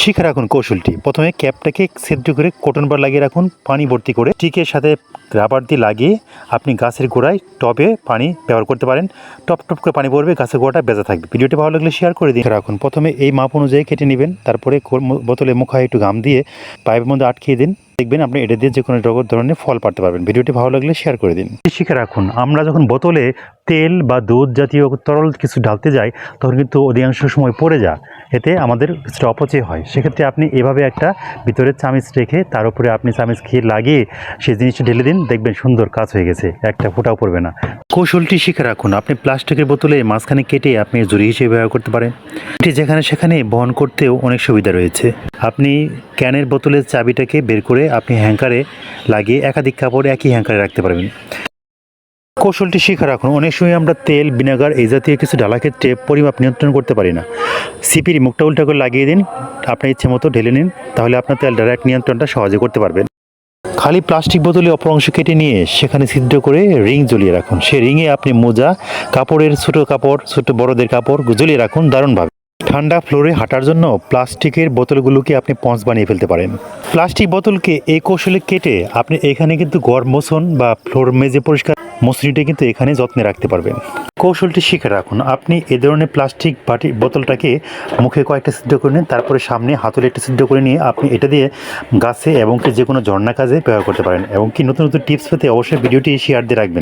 শিখে রাখুন কৌশলটি। প্রথমে ক্যাপটাকে ছিদ্র করে কটন বার লাগিয়ে রাখুন, পানি ভর্তি করে স্টিকের সাথে রাবার দিয়ে লাগিয়ে আপনি গাছের গোড়ায় টবে পানি ব্যবহার করতে পারেন। টপ টপ করে পানি পড়বে, গাছের গোড়াটা বেঁচে থাকবে। ভিডিওটি ভালো লাগলে শেয়ার করে দিন। রাখুন প্রথমে এই মাপ অনুযায়ী কেটে নেবেন, তারপরে বোতলে মুখায় একটু গাম দিয়ে পাইপের মধ্যে আটকিয়ে দিন। দেখবেন আপনি এটা দিয়ে যে কোনো ধরনের ফল পাড়তে পারবেন। ভিডিওটি ভালো লাগলে শেয়ার করে দিন। শিখে রাখুন, আমরা যখন বোতলে তেল বা দুধ জাতীয় তরল কিছু ঢালতে যাই তখন কিন্তু অধিকাংশ সময় পড়ে যায়, এতে আমাদের কিছুটা অপচয় হয়। সেক্ষেত্রে আপনি এভাবে একটা ভিতরে চামিচ রেখে তার উপরে আপনি চামিচ খেয়ে লাগিয়ে সেই জিনিসটা ঢেলে দিন, দেখবেন সুন্দর কাজ হয়ে গেছে, একটা ফোঁটাও পড়বে না। কৌশলটি শিখে রাখুন। আপনি প্লাস্টিকের বোতলে মাঝখানে কেটে আপনি জুড়ি হিসেবে ব্যবহার করতে পারেন। এটি যেখানে সেখানে বহন করতেও অনেক সুবিধা রয়েছে। আপনি ক্যানের বোতলের চাবিটাকে বের করে আপনি হ্যাঙ্কারে লাগিয়ে একাধিক কাপড় একই হ্যাঙ্কারে রাখতে পারবেন। কৌশলটি শিখে রাখুন। অনেক সময় আমরা তেল, ভিনেগার এই জাতীয় কিছু ঢালার ক্ষেত্রে পরিমাপ নিয়ন্ত্রণ করতে পারি না। সিপির মুখটা উল্টা করে লাগিয়ে দিন, আপনার ইচ্ছে মতো ঢেলে নিন, তাহলে আপনার তেল ডাইরেক্ট নিয়ন্ত্রণটা সহজে করতে পারবেন। খালি প্লাস্টিক বোতলে অপর অংশ কেটে নিয়ে সেখানে ছিদ্র করে রিং ঝুলিয়ে রাখুন। সেই রিংয়ে আপনি মোজা, কাপড়ের ছোটো কাপড়, ছোটো বড়দের কাপড় ঝুলিয়ে রাখুন দারুণভাবে। ঠান্ডা ফ্লোরে হাঁটার জন্য প্লাস্টিকের বোতলগুলোকে আপনি পঞ্চ বানিয়ে ফেলতে পারেন। প্লাস্টিক বোতলকে এই কৌশলে কেটে আপনি এখানে কিন্তু ঘর মোছন বা ফ্লোর মেজে পরিষ্কার মসৃণটা কিন্তু এখানে যত্নে রাখতে পারবেন। কৌশলটি শিখে রাখুন। আপনি এ ধরনের প্লাস্টিক বোতলটাকে মুখে কয়েকটা ছিদ্র করে নিন, তারপরে সামনে হাতলে একটা ছিদ্র করে নিয়ে আপনি এটা দিয়ে গাছে এবং কি যে কোনো ঝর্ণা কাজে ব্যবহার করতে পারেন। এবং কি নতুন নতুন টিপস পেতে অবশ্যই ভিডিওটি শেয়ার দিয়ে রাখবেন।